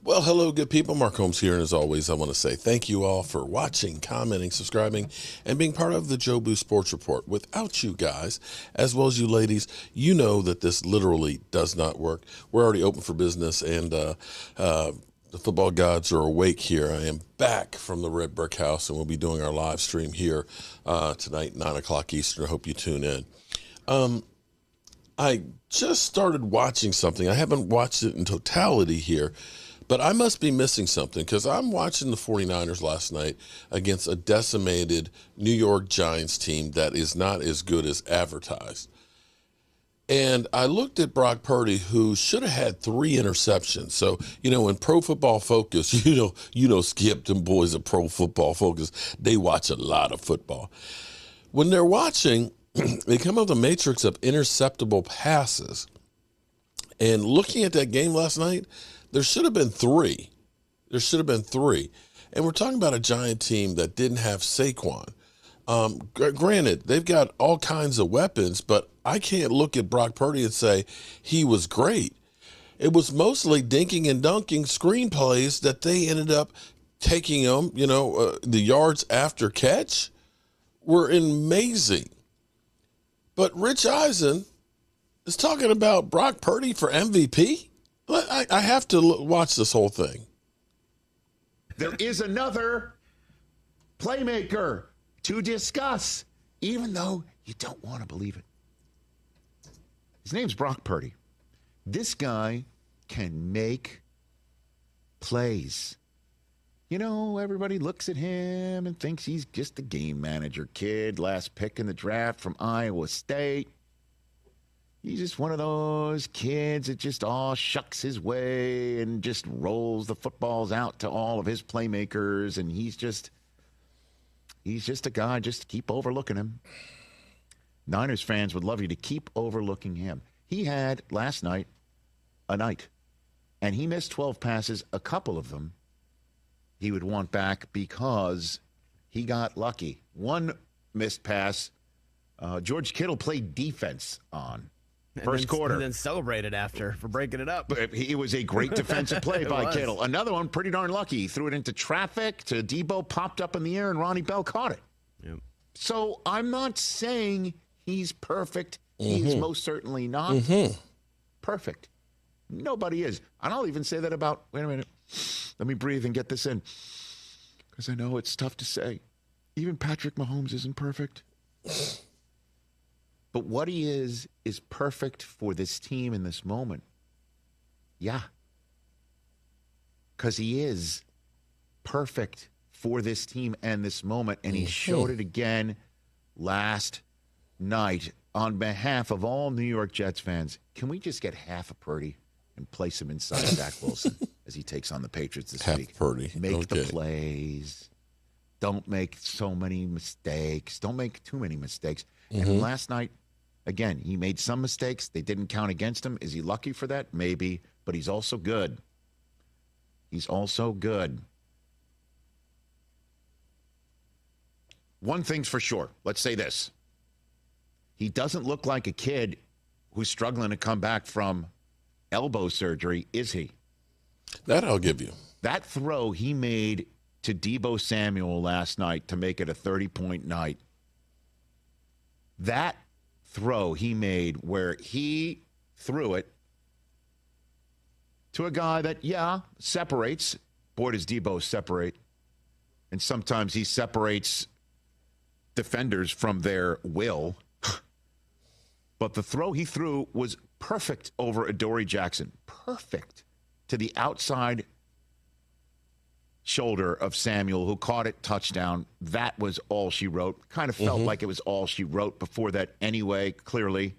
Well, hello, good people. Mark Holmes here, and as always, I want to say thank you all for watching, commenting, subscribing, and being part of the Joe Boo Sports Report. Without you guys, as well as you ladies, you know that this literally does not work. We're already open for business, and the football gods are awake here. I am back from the Red Brick House, and we'll be doing our live stream here tonight, 9 o'clock Eastern. I hope you tune in. I just started watching something. I haven't watched it in totality here, but I must be missing something because I'm watching the 49ers last night against a decimated New York Giants team that is not as good as advertised. And I looked at Brock Purdy, who should have had 3 interceptions. So, in Pro Football Focus, Skip, them boys at Pro Football Focus, they watch a lot of football. When they're watching, they come up with a matrix of interceptable passes. And looking at that game last night, there should have been 3. And we're talking about a Giant team that didn't have Saquon. Granted, they've got all kinds of weapons, but I can't look at Brock Purdy and say he was great. It was mostly dinking and dunking screenplays that they ended up taking them, the yards after catch were amazing. But Rich Eisen is talking about Brock Purdy for MVP? I have to watch this whole thing. There is another playmaker to discuss, even though you don't want to believe it. His name's Brock Purdy. This guy can make plays. Everybody looks at him and thinks he's just a game manager kid, last pick in the draft from Iowa State. He's just one of those kids that just all shucks his way and just rolls the footballs out to all of his playmakers, and he's just a guy, just keep overlooking him. Niners fans would love you to keep overlooking him. He had last night a night, and he missed 12 passes. A couple of them he would want back because he got lucky. One missed pass, George Kittle played defense on. First quarter. And then celebrated after for breaking it up. But it was a great defensive play by Kittle. Another one, pretty darn lucky. He threw it into traffic to Debo, popped up in the air, and Ronnie Bell caught it. Yep. So I'm not saying he's perfect. Mm-hmm. He's most certainly not perfect. Nobody is. And I'll even say that about, wait a minute, let me breathe and get this in. Because I know it's tough to say. Even Patrick Mahomes isn't perfect. But what he is perfect for this team in this moment. Yeah. Because he is perfect for this team and this moment. And he showed it again last night. On behalf of all New York Jets fans, can we just get half a Purdy and place him inside Zach Wilson as he takes on the Patriots this week? Half Purdy. Make the plays. Don't make so many mistakes. Don't make too many mistakes. And last night, again, he made some mistakes. They didn't count against him. Is he lucky for that? Maybe. But he's also good. He's also good. One thing's for sure. Let's say this. He doesn't look like a kid who's struggling to come back from elbow surgery, is he? That I'll give you. That throw he made to Debo Samuel last night to make it a 30-point night, that throw he made where he threw it to a guy that, separates. Boy, does Debo separate. And sometimes he separates defenders from their will. But the throw he threw was perfect over Adoree Jackson. Perfect to the outside shoulder of Samuel, who caught it, touchdown. That was all she wrote. Kind of felt like it was all she wrote before that anyway, clearly.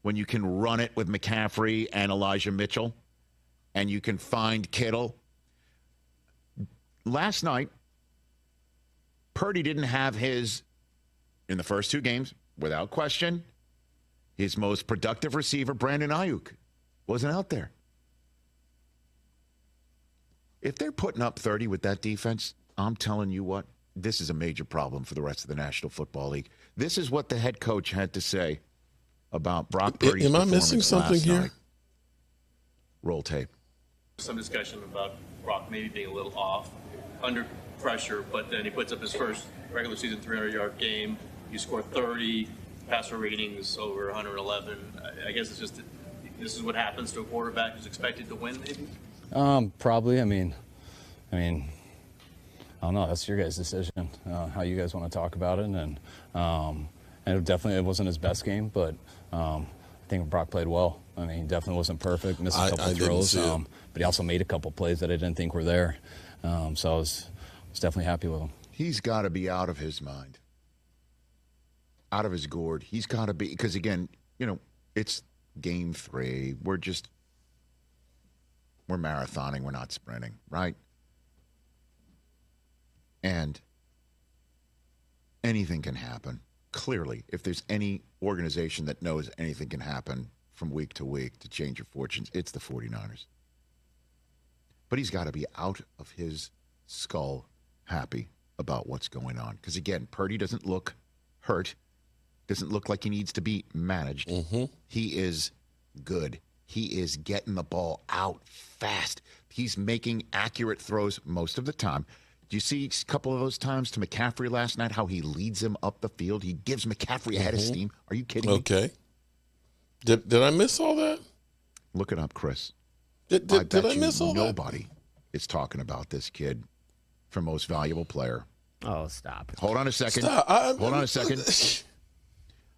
When you can run it with McCaffrey and Elijah Mitchell, and you can find Kittle. Last night, Purdy didn't have his, in the first 2 games, without question, his most productive receiver, Brandon Ayuk, wasn't out there. If they're putting up 30 with that defense, I'm telling you what, this is a major problem for the rest of the National Football League. This is what the head coach had to say about Brock Purdy's Am I missing something here? Night. Roll tape. some discussion about Brock maybe being a little off under pressure, but then he puts up his first regular season 300-yard game. You score 30, passer ratings over 111. I guess it's just this is what happens to a quarterback who's expected to win, maybe? Probably. I mean, I don't know. That's your guys' decision, how you guys want to talk about it. And it wasn't his best game, but I think Brock played well. I mean, he definitely wasn't perfect, missed a couple throws, but he also made a couple plays that I didn't think were there. So I was definitely happy with him. He's got to be out of his mind, out of his gourd. He's got to be, because again, it's game 3. We're marathoning. We're not sprinting, right? And anything can happen. Clearly, if there's any organization that knows anything can happen from week to week to change your fortunes, it's the 49ers. But he's got to be out of his skull happy about what's going on. Because, again, Purdy doesn't look hurt, doesn't look like he needs to be managed. Mm-hmm. He is good. He is getting the ball out fast. He's making accurate throws most of the time. Do you see a couple of those times to McCaffrey last night, how he leads him up the field? He gives McCaffrey a head of steam. Are you kidding me? Okay. Did I miss all that? Look it up, Chris. Did I miss all that? Nobody is talking about this kid for most valuable player. Oh, stop. Hold on a second. Hold on a second.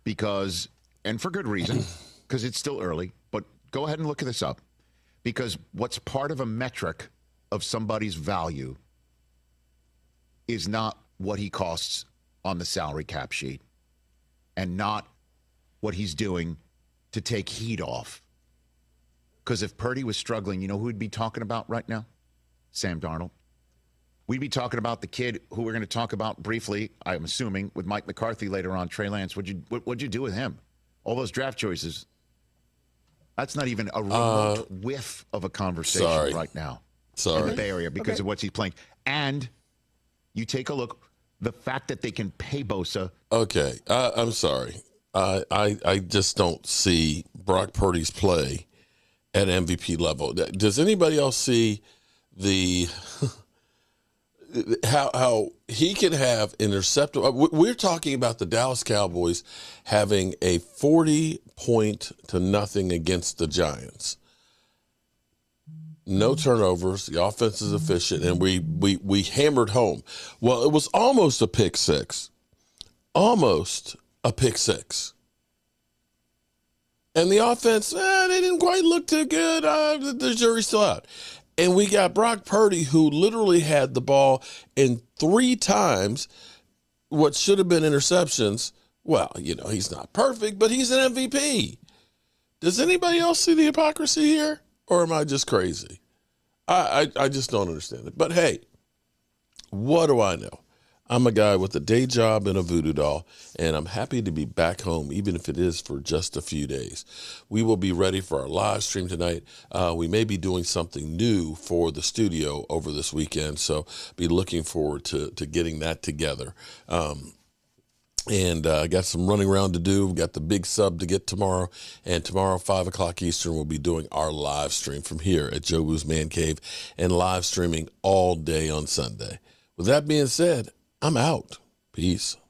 Because, and for good reason, because it's still early, but go ahead and look this up. Because what's part of a metric of somebody's value is not what he costs on the salary cap sheet and not what he's doing to take heat off. Because if Purdy was struggling, you know who we'd be talking about right now? Sam Darnold. We'd be talking about the kid who we're going to talk about briefly, I'm assuming, with Mike McCarthy later on, Trey Lance. What'd you do with him? All those draft choices. That's not even a remote whiff of a conversation right now in the Bay Area because of what he's playing. And you take a look, the fact that they can pay Bosa. Okay, I'm sorry. I just don't see Brock Purdy's play at MVP level. Does anybody else see the how he can have intercepted? We're talking about the Dallas Cowboys having a 40-0 against the Giants. No turnovers. The offense is efficient, and we hammered home. Well, it was almost a pick six. Almost a pick six. And the offense, they didn't quite look too good. The jury's still out. And we got Brock Purdy, who literally had the ball in 3 times what should have been interceptions. Well, he's not perfect, but he's an MVP. Does anybody else see the hypocrisy here? Or am I just crazy? I just don't understand it. But, hey, what do I know? I'm a guy with a day job and a voodoo doll, and I'm happy to be back home, even if it is for just a few days. We will be ready for our live stream tonight. We may be doing something new for the studio over this weekend, so be looking forward to getting that together. And I got some running around to do. We've got the big sub to get tomorrow. And tomorrow, 5 o'clock Eastern, we'll be doing our live stream from here at Joe Boo's Man Cave and live streaming all day on Sunday. With that being said, I'm out. Peace.